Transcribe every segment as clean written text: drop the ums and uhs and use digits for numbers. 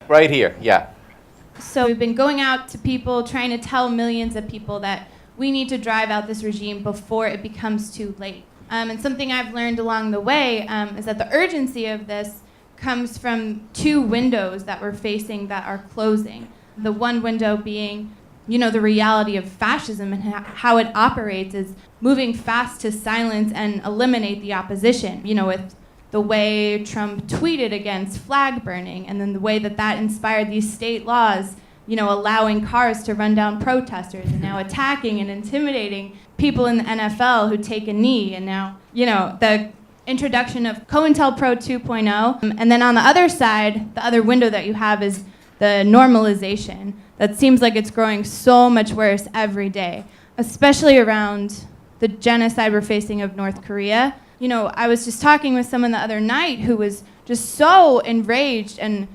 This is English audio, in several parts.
Right here, yeah. So we've been going out to people, trying to tell millions of people that we need to drive out this regime before it becomes too late. And something I've learned along the way is that the urgency of this comes from two windows that we're facing that are closing. The one window being, the reality of fascism and how it operates is moving fast to silence and eliminate the opposition, with the way Trump tweeted against flag burning, and then the way that inspired these state laws, allowing cars to run down protesters, and now attacking and intimidating people in the NFL who take a knee, and now, the introduction of COINTELPRO 2.0. And then on the other side, the other window that you have is the normalization. That seems like it's growing so much worse every day, especially around the genocide we're facing of North Korea. I was just talking with someone the other night who was just so enraged, and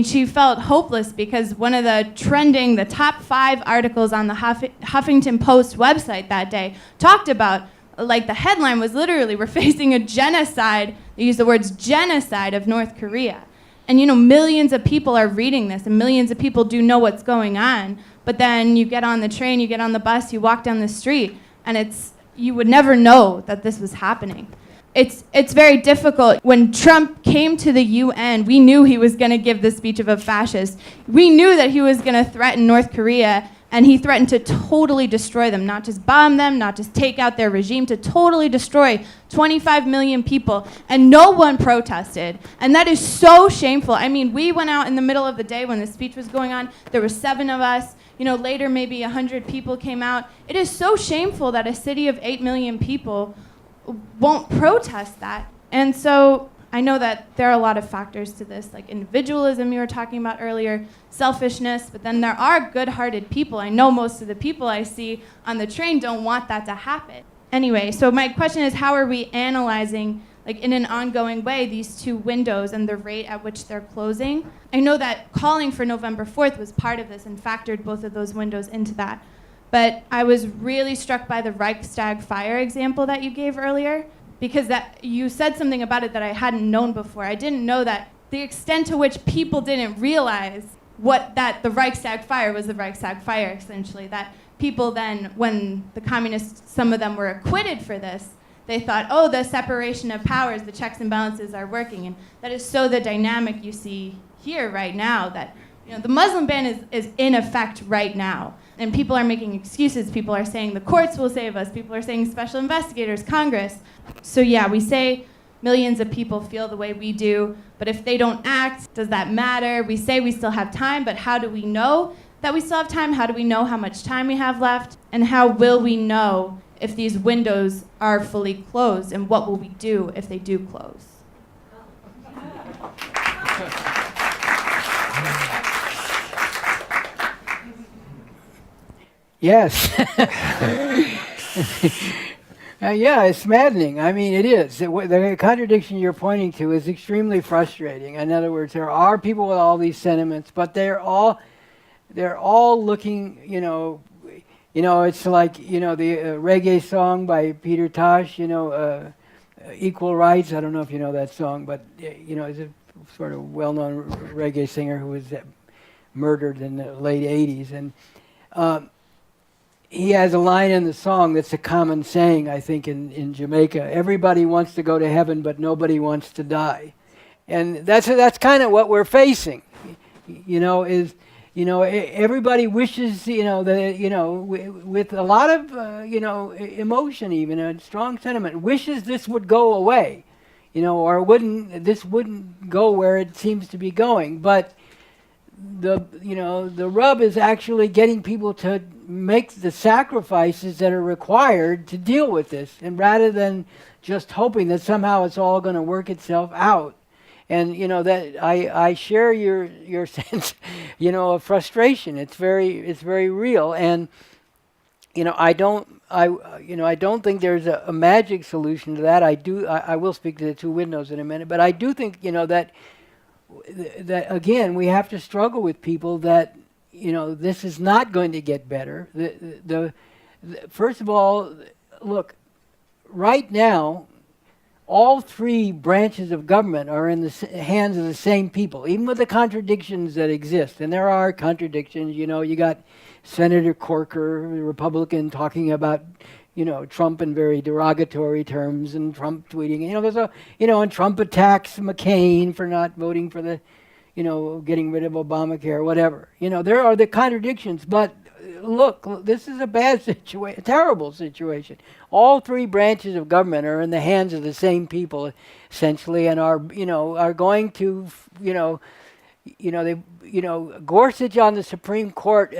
she felt hopeless because one of the top 5 articles on the Huffington Post website that day talked about, the headline was literally, we're facing a genocide, they use the words genocide of North Korea. And millions of people are reading this, and millions of people do know what's going on, but then you get on the train, you get on the bus, you walk down the street, and you would never know that this was happening. It's very difficult. When Trump came to the UN, we knew he was going to give the speech of a fascist. We knew that he was going to threaten North Korea, and he threatened to totally destroy them, not just bomb them, not just take out their regime, to totally destroy 25 million people, and no one protested. And that is so shameful. We went out in the middle of the day when the speech was going on. There were 7 of us. Later maybe 100 people came out. It is so shameful that a city of 8 million people won't protest that. And so I know that there are a lot of factors to this, like individualism you were talking about earlier, selfishness, but then there are good-hearted people. I know most of the people I see on the train don't want that to happen. Anyway, so my question is, how are we analyzing, in an ongoing way, these two windows and the rate at which they're closing? I know that calling for November 4th was part of this and factored both of those windows into that. But I was really struck by the Reichstag fire example that you gave earlier, because that you said something about it that I hadn't known before. I didn't know that the extent to which people didn't realize that the Reichstag fire was the Reichstag fire, essentially. That people then, when the communists, some of them were acquitted for this, they thought, oh, the separation of powers, the checks and balances are working. And that is so the dynamic you see here right now, that the Muslim ban is in effect right now. And people are making excuses. People are saying the courts will save us. People are saying special investigators, Congress. So yeah, we say millions of people feel the way we do, but if they don't act, does that matter? We say we still have time, but how do we know that we still have time? How do we know how much time we have left? And how will we know if these windows are fully closed? And what will we do if they do close? Yes. Yeah, it's maddening. It is. The contradiction you're pointing to is extremely frustrating. In other words, there are people with all these sentiments, but they're all looking, it's like, the reggae song by Peter Tosh, Equal Rights. I don't know if you know that song, but, he's a sort of well-known reggae singer who was murdered in the late 80s. And he has a line in the song that's a common saying, I think, in Jamaica. Everybody wants to go to heaven, but nobody wants to die. And that's kind of what we're facing. Everybody wishes, with a lot of, emotion, even a strong sentiment, wishes this would go away, or this wouldn't go where it seems to be going. But the rub is actually getting people to make the sacrifices that are required to deal with this, and rather than just hoping that somehow it's all going to work itself out. And that I share your sense, of frustration. It's very real, and I don't think there's a magic solution to that. I will speak to the two windows in a minute, but I do think that again we have to struggle with people that this is not going to get better. First of all, look, right now, all three branches of government are in the hands of the same people, even with the contradictions that exist. And there are contradictions. You know, you got Senator Corker, the Republican, talking about, you know, Trump in very derogatory terms, and Trump tweeting. You know, and Trump attacks McCain for not voting for the, you know, getting rid of Obamacare, whatever. You know, there are the contradictions, but look, this is a bad situation, a terrible situation. All three branches of government are in the hands of the same people, essentially, and are going to, Gorsuch on the Supreme Court,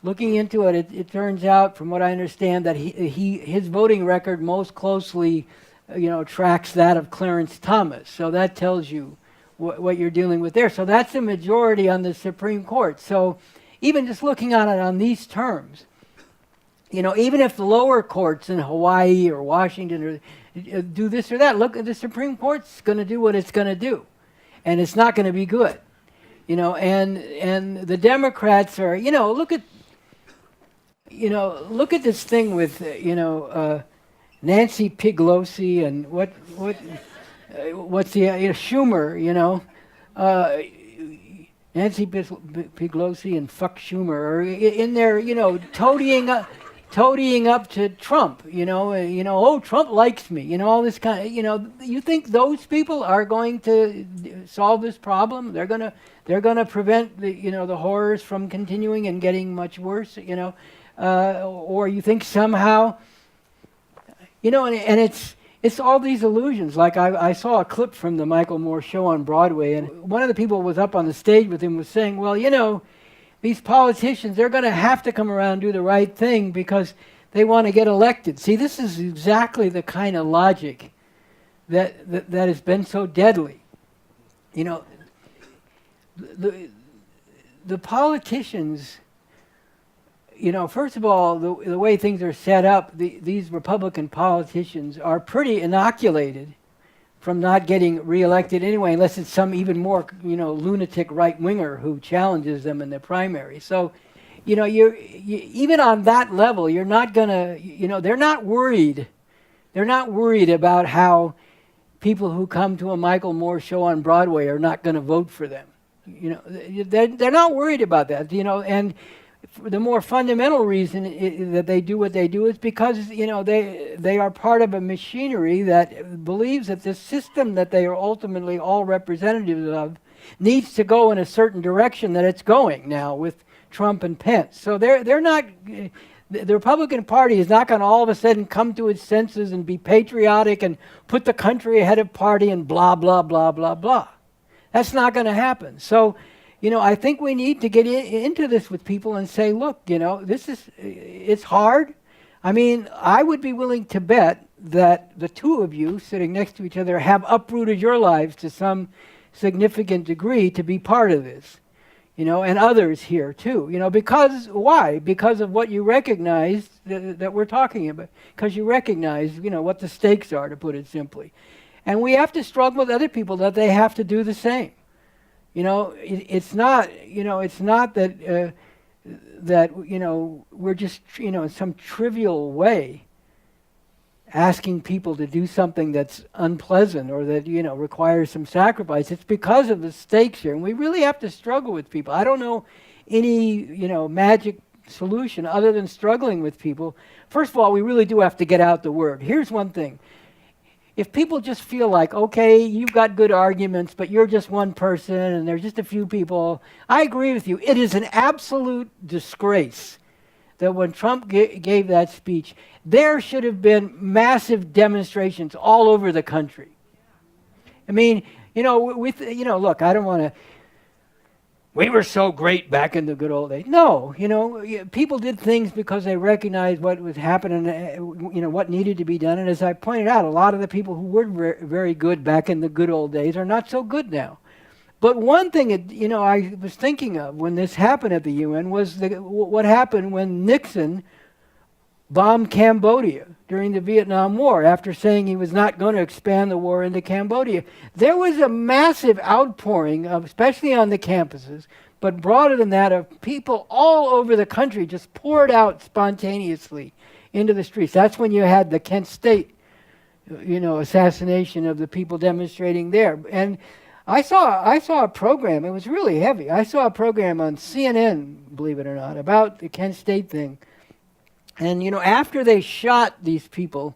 looking into it, it turns out, from what I understand, that his voting record most closely, tracks that of Clarence Thomas. So that tells you what you're dealing with there. So that's the majority on the Supreme Court. So even just looking at it on these terms, even if the lower courts in Hawaii or Washington do this or that, look, the Supreme Court's going to do what it's going to do, and it's not going to be good. And the Democrats are, look at this thing with, Nancy Pelosi and what's the Schumer, Nancy Pelosi and fuck Schumer are in there, toadying up to Trump, oh, Trump likes me, all this kind of, you think those people are going to solve this problem? They're going to prevent the horrors from continuing and getting much worse, or you think somehow, and it's all these illusions. Like I saw a clip from the Michael Moore show on Broadway, and one of the people who was up on the stage with him was saying, well, these politicians, they're going to have to come around and do the right thing because they want to get elected. See, this is exactly the kind of logic that has been so deadly. The politicians, first of all, the way things are set up, these Republican politicians are pretty inoculated from not getting reelected anyway, unless it's some even more, lunatic right-winger who challenges them in the primary. So, you're even on that level, you're not gonna, they're not worried. They're not worried about how people who come to a Michael Moore show on Broadway are not going to vote for them. They're not worried about that. And the more fundamental reason that they do what they do is because they are part of a machinery that believes that the system that they are ultimately all representatives of needs to go in a certain direction that it's going now with Trump and Pence. So they're not. The Republican Party is not going to all of a sudden come to its senses and be patriotic and put the country ahead of party and blah blah blah blah blah. That's not going to happen. So. I think we need to get into this with people and say, look, it's hard. I mean, I would be willing to bet that the two of you sitting next to each other have uprooted your lives to some significant degree to be part of this, and others here too, because why? Because of what you recognize that we're talking about, because you recognize, what the stakes are, to put it simply. And we have to struggle with other people that they have to do the same. It's not that we're just in some trivial way asking people to do something that's unpleasant or that requires some sacrifice. It's because of the stakes here, and we really have to struggle with people. I don't know any magic solution other than struggling with people. First of all, we really do have to get out the word. Here's one thing. If people just feel like, okay, you've got good arguments, but you're just one person and there's just a few people, I agree with you. It is an absolute disgrace that when Trump gave that speech, there should have been massive demonstrations all over the country. I mean, look, I don't want to, we were so great back in the good old days. No, people did things because they recognized what was happening, what needed to be done. And as I pointed out, a lot of the people who were very good back in the good old days are not so good now. But one thing, I was thinking of when this happened at the UN was what happened when Nixon bombed Cambodia during the Vietnam War after saying he was not going to expand the war into Cambodia. There was a massive outpouring of, especially on the campuses, but broader than that, of people all over the country just poured out spontaneously into the streets. That's when you had the Kent State, assassination of the people demonstrating there. And I saw a program. It was really heavy. I saw a program on CNN, believe it or not, about the Kent State thing. And after they shot these people,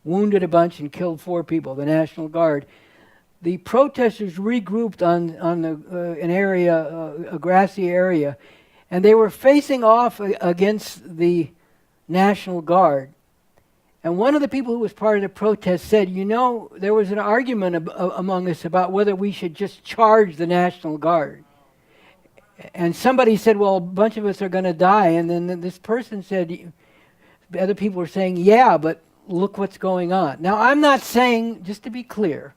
wounded a bunch and killed 4 people, the National Guard, the protesters regrouped on an area, a grassy area, and they were facing off against the National Guard. And one of the people who was part of the protest said, there was an argument among us about whether we should just charge the National Guard. And somebody said, well, a bunch of us are going to die. And then this person said, other people were saying, yeah, but look what's going on. Now, I'm not saying, just to be clear,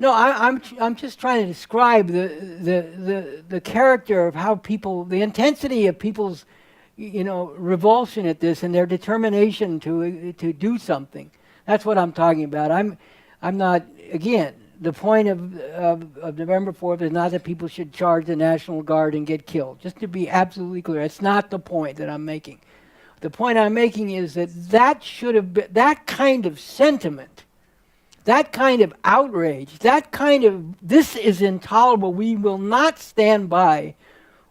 no, I'm just trying to describe the character of how people, the intensity of people's revulsion at this and their determination to do something. That's what I'm talking about. I'm not, again, the point of November 4th is not that people should charge the National Guard and get killed. Just to be absolutely clear, it's not the point that I'm making. The point I'm making is that should have been, that kind of sentiment, that kind of outrage, that kind of, this is intolerable, we will not stand by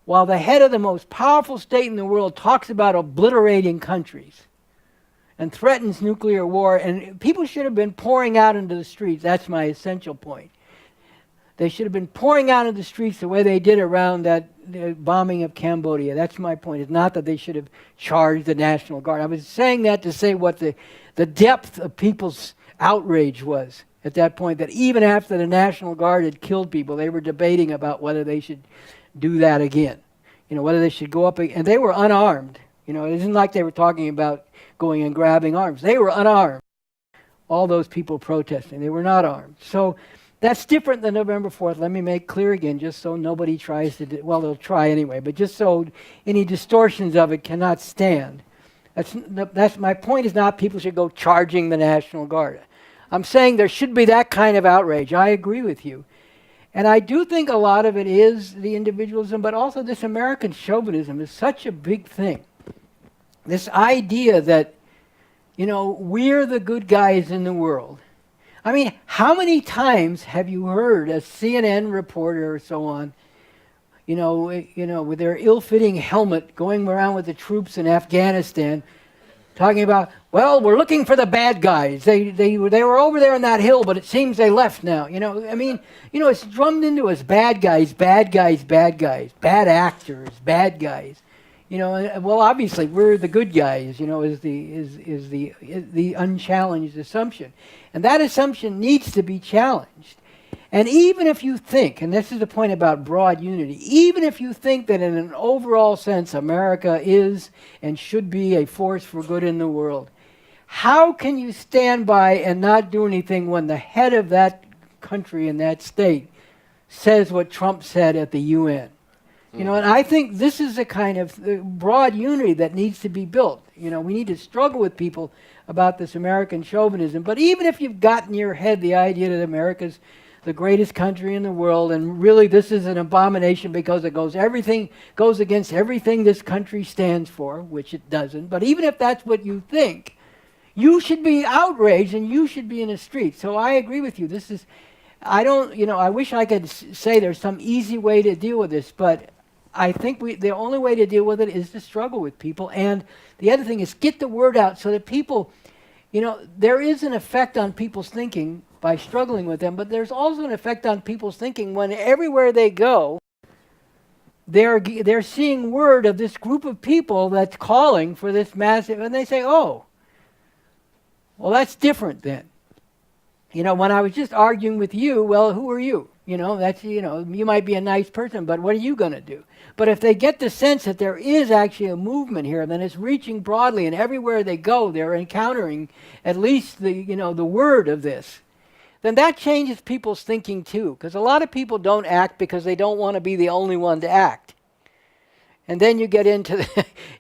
while the head of the most powerful state in the world talks about obliterating countries and threatens nuclear war, and people should have been pouring out into the streets. That's my essential point. They should have been pouring out into the streets the way they did around that bombing of Cambodia. That's my point. It's not that they should have charged the National Guard. I was saying that to say what the depth of people's outrage was at that point, that even after the National Guard had killed people, they were debating about whether they should do that again. Whether they should go up, and they were unarmed. It isn't like they were talking about going and grabbing arms. They were unarmed. All those people protesting, they were not armed. So that's different than November 4th. Let me make clear again, just so nobody tries to, well, they'll try anyway, but just so any distortions of it cannot stand. That's my point is not people should go charging the National Guard. I'm saying there should be that kind of outrage. I agree with you. And I do think a lot of it is the individualism, but also this American chauvinism is such a big thing. This idea that, we're the good guys in the world. I mean, how many times have you heard a CNN reporter or so on, with their ill-fitting helmet going around with the troops in Afghanistan, talking about, well, we're looking for the bad guys. They were over there on that hill, but it seems they left now. It's drummed into us, bad guys, bad guys, bad guys, bad actors, bad guys. Well, obviously we're the good guys. Is the unchallenged assumption, and that assumption needs to be challenged. And even if you think, and this is the point about broad unity, even if you think that in an overall sense America is and should be a force for good in the world, how can you stand by and not do anything when the head of that country and that state says what Trump said at the UN? And I think this is a kind of broad unity that needs to be built. We need to struggle with people about this American chauvinism. But even if you've got in your head the idea that America's the greatest country in the world, and really this is an abomination because it goes against everything this country stands for, which it doesn't. But even if that's what you think, you should be outraged and you should be in the street. So I agree with you. I wish I could say there's some easy way to deal with this, but I think the only way to deal with it is to struggle with people. And the other thing is get the word out so that people, there is an effect on people's thinking by struggling with them, but there's also an effect on people's thinking when everywhere they go, they're seeing word of this group of people that's calling for this massive, and they say, oh, well, that's different then. When I was just arguing with you, well, who are you? You might be a nice person, but what are you going to do? But if they get the sense that there is actually a movement here, then it's reaching broadly, and everywhere they go, they're encountering at least the word of this, then that changes people's thinking too. Because a lot of people don't act because they don't want to be the only one to act. And then you get into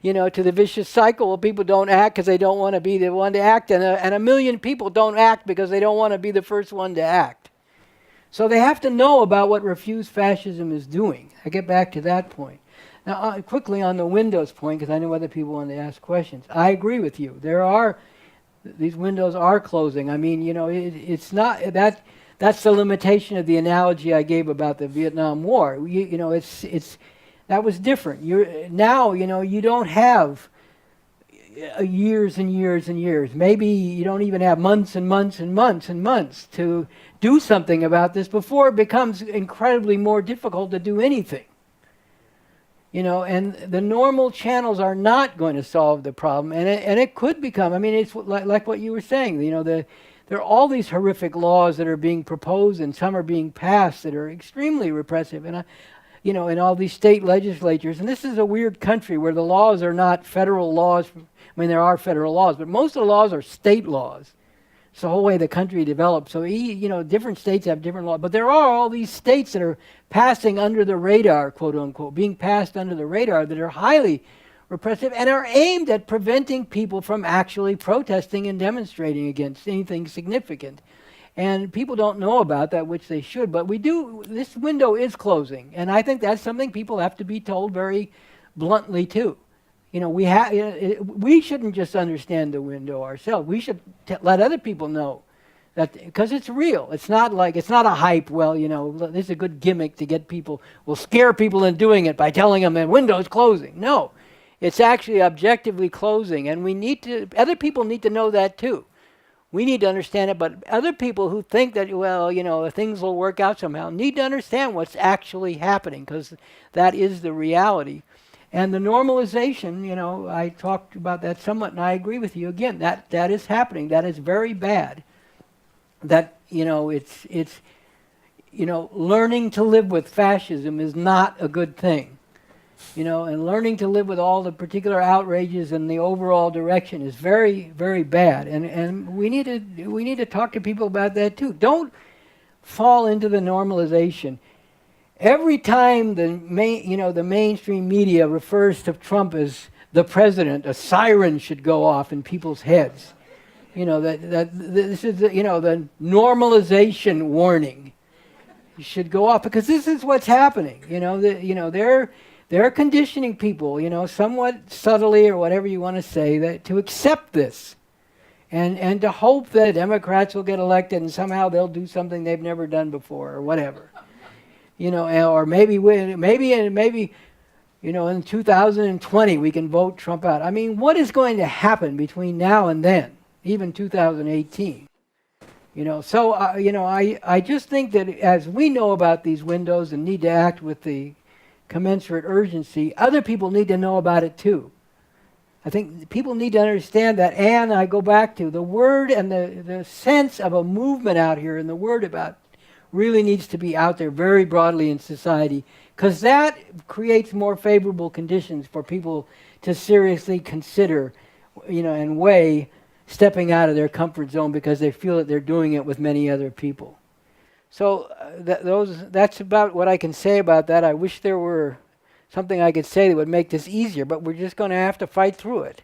to the vicious cycle where people don't act because they don't want to be the one to act, and a million people don't act because they don't want to be the first one to act. So they have to know about what Refuse Fascism is doing. I get back to that point. Now, quickly on the Windows point, because I know other people want to ask questions. I agree with you. There these windows are closing. I mean, it's not that. That's the limitation of the analogy I gave about the Vietnam War. It's that was different. Now, you don't have years and years and years. Maybe you don't even have months and months and months and months to do something about this before it becomes incredibly more difficult to do anything. And the normal channels are not going to solve the problem, and it could become. I mean, it's like what you were saying. There are all these horrific laws that are being proposed, and some are being passed that are extremely repressive, and in all these state legislatures. And this is a weird country where the laws are not federal laws. I mean, there are federal laws, but most of the laws are state laws. It's the whole way the country developed. So, different states have different laws. But there are all these states that are passing under the radar, quote unquote, being passed under the radar that are highly repressive and are aimed at preventing people from actually protesting and demonstrating against anything significant. And people don't know about that, which they should. But we do. This window is closing. And I think that's something people have to be told very bluntly, too. We shouldn't just understand the window ourselves. We should let other people know that, because it's real. It's not a hype. Well, this is a good gimmick to get people. We'll scare people into doing it by telling them the window's closing. No, it's actually objectively closing, and other people need to know that too. We need to understand it, but other people who think that, things will work out somehow need to understand what's actually happening, because that is the reality. And the normalization, I talked about that somewhat, and I agree with you again. That is happening. That is very bad. That it's learning to live with fascism is not a good thing. And learning to live with all the particular outrages and the overall direction is very, very bad. And we need to talk to people about that too. Don't fall into the normalization. Every time the mainstream media refers to Trump as the president, a siren should go off in people's heads. That this is the normalization warning. You should go off, because this is what's happening. They're conditioning people, somewhat subtly or whatever you want to say, that to accept this, and to hope that Democrats will get elected and somehow they'll do something they've never done before or whatever. Or maybe in 2020 we can vote Trump out. I mean, what is going to happen between now and then, even 2018? So I just think that as we know about these windows and need to act with the commensurate urgency, other people need to know about it too. I think people need to understand that, and I go back to the word and the sense of a movement out here, and the word about really needs to be out there very broadly in society, because that creates more favorable conditions for people to seriously consider, and weigh stepping out of their comfort zone, because they feel that they're doing it with many other people. So that's about what I can say about that. I wish there were something I could say that would make this easier, but we're just going to have to fight through it.